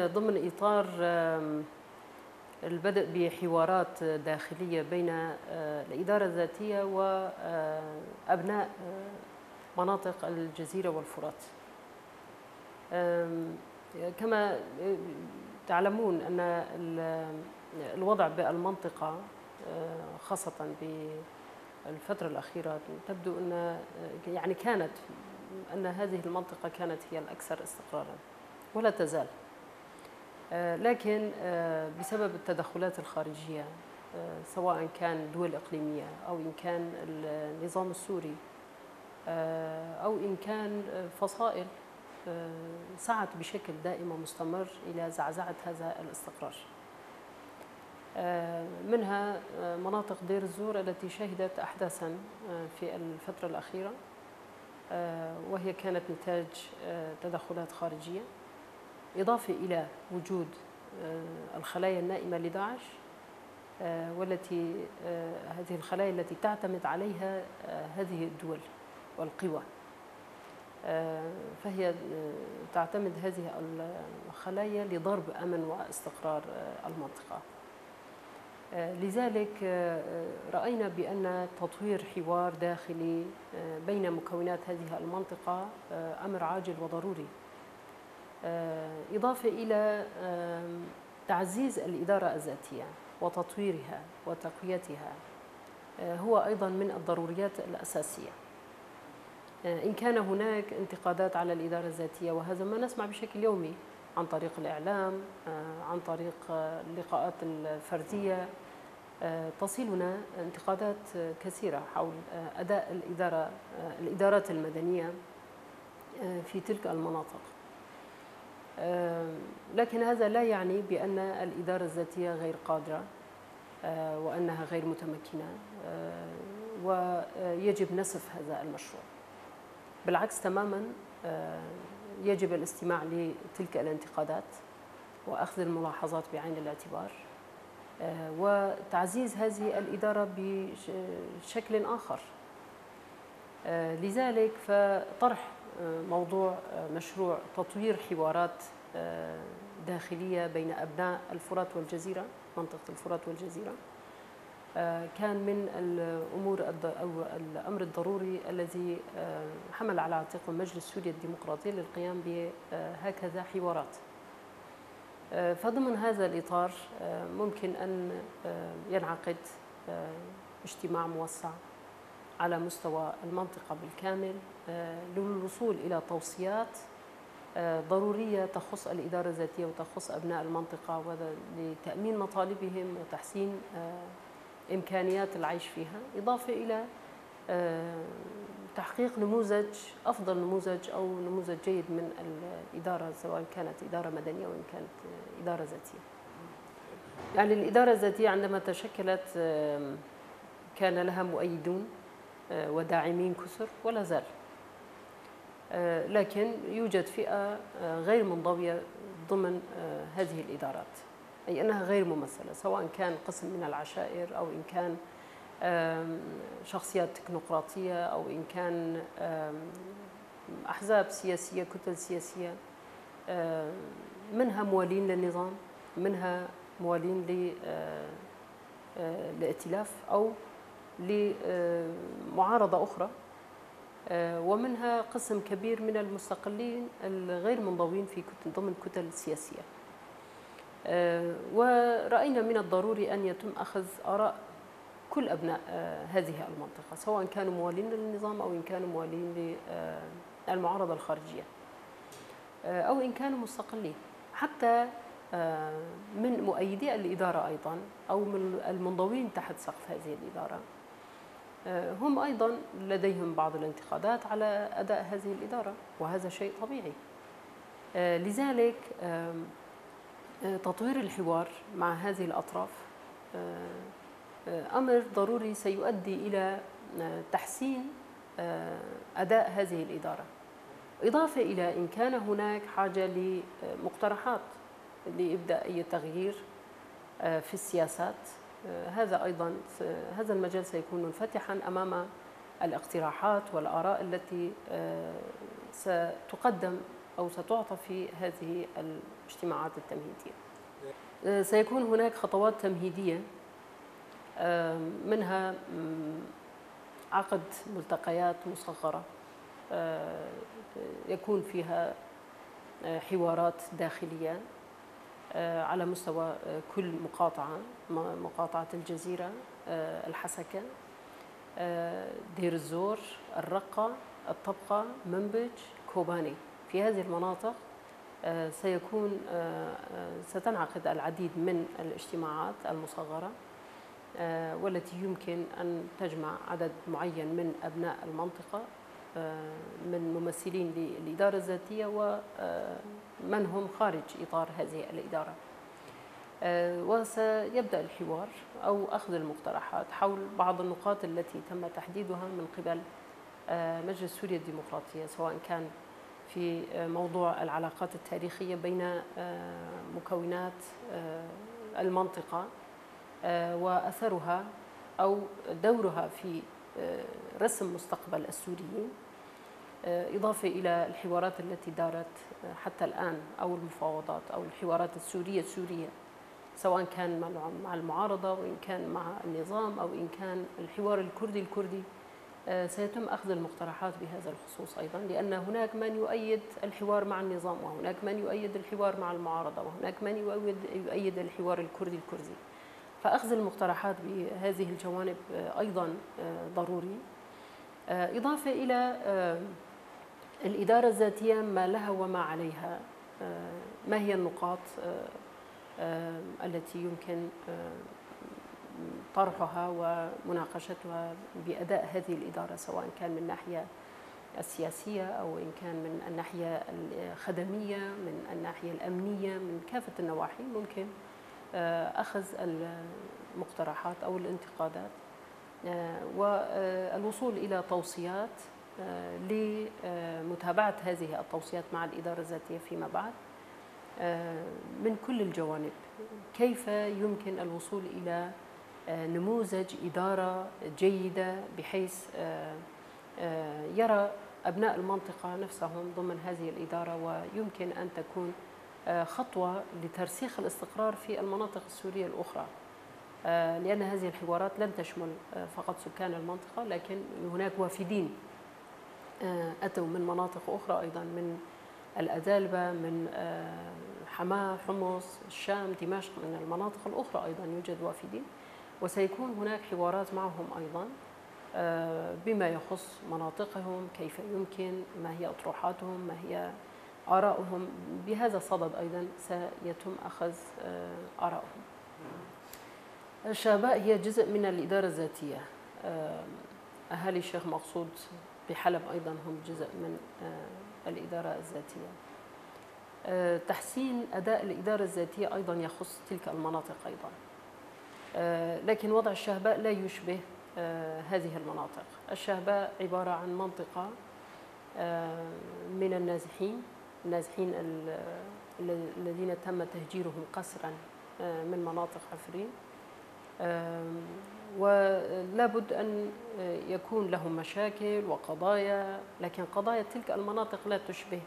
ضمن إطار البدء بحوارات داخلية بين الإدارة الذاتية وأبناء مناطق الجزيرة والفرات. كما تعلمون أن الوضع بالمنطقة خاصة بالفترة الأخيرة تبدو أن كانت أن هذه المنطقة كانت هي الأكثر استقرارا ولا تزال، لكن بسبب التدخلات الخارجية سواء كان دول إقليمية أو إن كان النظام السوري أو إن كان فصائل سعت بشكل دائم ومستمر إلى زعزعة هذا الاستقرار. منها مناطق دير الزور التي شهدت أحداثا في الفترة الأخيرة، وهي كانت نتاج تدخلات خارجية، إضافة إلى وجود الخلايا النائمة لداعش، والتي هذه الخلايا التي تعتمد عليها هذه الدول والقوى، فهي تعتمد هذه الخلايا لضرب أمن واستقرار المنطقة. لذلك رأينا بأن تطوير حوار داخلي بين مكونات هذه المنطقة أمر عاجل وضروري، إضافة إلى تعزيز الإدارة الذاتية وتطويرها وتقويتها هو أيضا من الضروريات الأساسية. إن كان هناك انتقادات على الإدارة الذاتية، وهذا ما نسمع بشكل يومي عن طريق الإعلام، عن طريق اللقاءات الفردية، تصلنا انتقادات كثيرة حول أداء الإدارات المدنية في تلك المناطق. لكن هذا لا يعني بأن الإدارة الذاتية غير قادرة وأنها غير متمكنة ويجب نسف هذا المشروع. بالعكس تماما، يجب الاستماع لتلك الانتقادات وأخذ الملاحظات بعين الاعتبار وتعزيز هذه الإدارة بشكل آخر. لذلك فطرح موضوع مشروع تطوير حوارات داخلية بين أبناء الفرات والجزيرة، منطقة الفرات والجزيرة، كان من الأمور أو الأمر الضروري الذي حمل على عاتقه مجلس سوريا الديمقراطي للقيام بهكذا حوارات. فضمن هذا الإطار ممكن أن ينعقد اجتماع موسع على مستوى المنطقة بالكامل للوصول إلى توصيات ضرورية تخص الإدارة الذاتية وتخص أبناء المنطقة، لتأمين مطالبهم وتحسين إمكانيات العيش فيها، إضافة إلى تحقيق أفضل نموذج أو نموذج جيد من الإدارة، سواء كانت إدارة مدنية وإن كانت إدارة ذاتية. يعني الإدارة الذاتية عندما تشكلت كان لها مؤيدون وداعمين كثر ولا زال، لكن يوجد فئة غير منضوية ضمن هذه الإدارات، أي أنها غير ممثلة، سواء كان قسم من العشائر أو إن كان شخصيات تكنوقراطية أو إن كان أحزاب سياسية، كتل سياسية، منها موالين للنظام، منها موالين لائتلاف أو لمعارضة أخرى، ومنها قسم كبير من المستقلين الغير منضوين في ضمن كتل سياسية. ورأينا من الضروري أن يتم أخذ آراء كل أبناء هذه المنطقة، سواء كانوا موالين للنظام أو إن كانوا موالين للمعارضة الخارجية أو إن كانوا مستقلين، حتى من مؤيدي الإدارة أيضا أو من المنضوين تحت سقف هذه الإدارة، هم أيضا لديهم بعض الانتقادات على أداء هذه الإدارة، وهذا شيء طبيعي. لذلك تطوير الحوار مع هذه الأطراف أمر ضروري سيؤدي إلى تحسين أداء هذه الإدارة، إضافة إلى إن كان هناك حاجة لمقترحات لإبداء أي تغيير في السياسات، هذا المجال سيكون منفتحا أمام الاقتراحات والآراء التي ستقدم أو ستعطى في هذه الاجتماعات التمهيدية. سيكون هناك خطوات تمهيدية، منها عقد ملتقيات مصغرة يكون فيها حوارات داخلية على مستوى كل مقاطعة، مقاطعة الجزيرة، الحسكة، دير الزور، الرقة، الطبقة، منبج، كوباني. في هذه المناطق ستنعقد العديد من الاجتماعات المصغرة، والتي يمكن أن تجمع عدد معين من أبناء المنطقة، من ممثلين للإدارة الذاتية ومن هم خارج إطار هذه الإدارة. وسيبدأ الحوار أو أخذ المقترحات حول بعض النقاط التي تم تحديدها من قبل مجلس سوريا الديمقراطية، سواء كان في موضوع العلاقات التاريخية بين مكونات المنطقة وأثرها أو دورها في رسم مستقبل السوريين، إضافة إلى الحوارات التي دارت حتى الآن أو المفاوضات أو الحوارات السورية، سواء كان مع المعارضة وإن كان مع النظام أو إن كان الحوار الكردي. سيتم أخذ المقترحات بهذا الخصوص أيضا، لأن هناك من يؤيد الحوار مع النظام، وهناك من يؤيد الحوار مع المعارضة، وهناك من يؤيد الحوار الكردي. فأخذ المقترحات بهذه الجوانب أيضا ضروري، إضافة إلى الإدارة الذاتية ما لها وما عليها، ما هي النقاط التي يمكن طرحها ومناقشتها بأداء هذه الإدارة، سواء كان من الناحية السياسية أو إن كان من الناحية الخدمية، من الناحية الأمنية، من كافة النواحي ممكن أخذ المقترحات أو الانتقادات والوصول إلى توصيات لمتابعة هذه التوصيات مع الإدارة الذاتية فيما بعد من كل الجوانب. كيف يمكن الوصول إلى نموذج إدارة جيدة بحيث يرى أبناء المنطقة نفسهم ضمن هذه الإدارة، ويمكن أن تكون خطوة لترسيخ الاستقرار في المناطق السورية الأخرى، لأن هذه الحوارات لن تشمل فقط سكان المنطقة، لكن هناك وافدين أتوا من مناطق أخرى أيضا، من الأدالبة، من حماة، حمص، الشام، دمشق، من المناطق الأخرى أيضا يوجد وافدين، وسيكون هناك حوارات معهم أيضا بما يخص مناطقهم، كيف يمكن، ما هي أطروحاتهم، ما هي آراؤهم. بهذا الصدد أيضا سيتم أخذ آراؤهم. الشهباء هي جزء من الإدارة الذاتية. أهالي الشيخ مقصود بحلب أيضا هم جزء من الإدارة الذاتية. تحسين أداء الإدارة الذاتية أيضا يخص تلك المناطق أيضا، لكن وضع الشهباء لا يشبه هذه المناطق. الشهباء عبارة عن منطقة من النازحين الذين تم تهجيرهم قسرا من مناطق عفرين، ولا بد أن يكون لهم مشاكل وقضايا، لكن قضايا تلك المناطق لا تشبه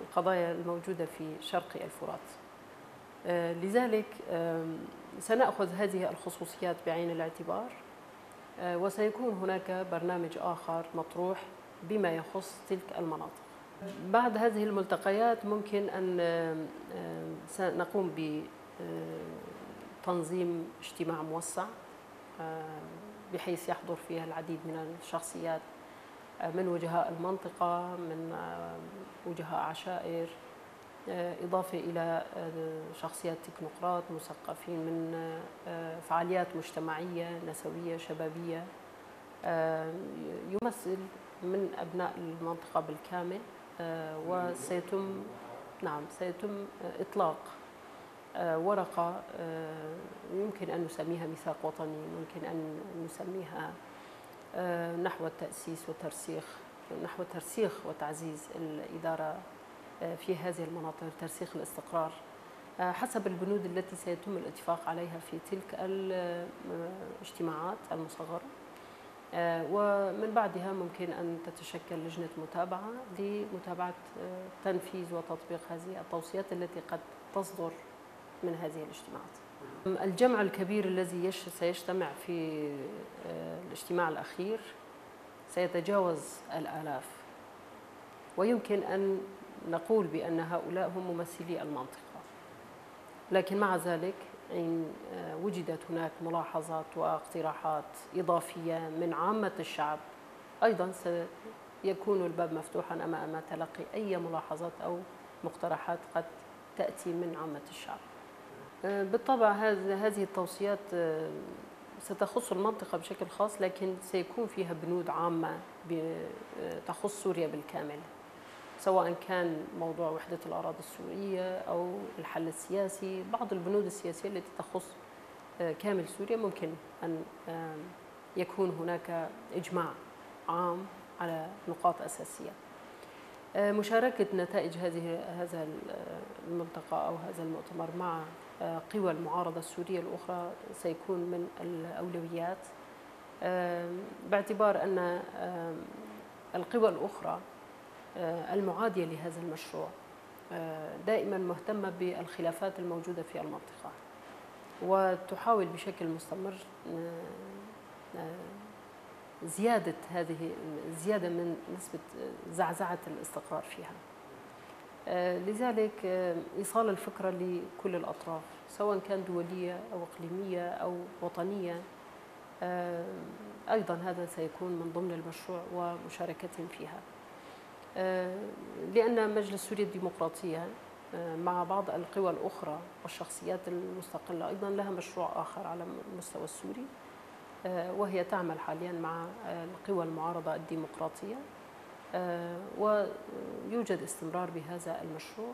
القضايا الموجودة في شرق الفرات. لذلك سنأخذ هذه الخصوصيات بعين الاعتبار، وسيكون هناك برنامج آخر مطروح بما يخص تلك المناطق. بعد هذه الملتقيات ممكن أن سنقوم بتنظيم اجتماع موسع بحيث يحضر فيها العديد من الشخصيات من وجهاء المنطقة، من وجهاء عشائر، إضافة إلى شخصيات تكنوقراط مثقفين من فعاليات مجتمعية نسوية شبابية، يمثل من أبناء المنطقة بالكامل. وسيتم سيتم إطلاق ورقة يمكن أن نسميها ميثاق وطني، ممكن أن نسميها نحو التأسيس وترسيخ، نحو ترسيخ وتعزيز الإدارة في هذه المناطق، ترسيخ الاستقرار حسب البنود التي سيتم الاتفاق عليها في تلك الاجتماعات المصغرة. ومن بعدها ممكن أن تتشكل لجنة متابعة لمتابعة تنفيذ وتطبيق هذه التوصيات التي قد تصدر من هذه الاجتماعات. الجمع الكبير الذي سيجتمع في الاجتماع الأخير سيتجاوز الآلاف، ويمكن أن نقول بأن هؤلاء هم ممثلي المنطقة، لكن مع ذلك إن وجدت هناك ملاحظات واقتراحات إضافية من عامة الشعب، أيضا سيكون الباب مفتوحا أمام تلقي أي ملاحظات أو مقترحات قد تأتي من عامة الشعب. بالطبع هذه التوصيات ستخص المنطقة بشكل خاص، لكن سيكون فيها بنود عامة تخص سوريا بالكامل، سواء كان موضوع وحدة الأراضي السورية أو الحل السياسي. بعض البنود السياسية التي تخص كامل سوريا ممكن أن يكون هناك إجماع عام على نقاط أساسية. مشاركة نتائج هذا الملتقى أو هذا المؤتمر مع قوى المعارضة السورية الأخرى سيكون من الأولويات، باعتبار أن القوى الأخرى المعادية لهذا المشروع دائما مهتمة بالخلافات الموجودة في المنطقة، وتحاول بشكل مستمر زيادة من نسبة زعزعة الاستقرار فيها. لذلك إيصال الفكرة لكل الأطراف سواء كان دولية أو إقليمية أو وطنية، أيضا هذا سيكون من ضمن المشروع ومشاركتهم فيها، لأن مجلس سوريا الديمقراطية مع بعض القوى الأخرى والشخصيات المستقلة أيضا لها مشروع آخر على المستوى السوري، وهي تعمل حاليا مع القوى المعارضة الديمقراطية، ويوجد استمرار بهذا المشروع.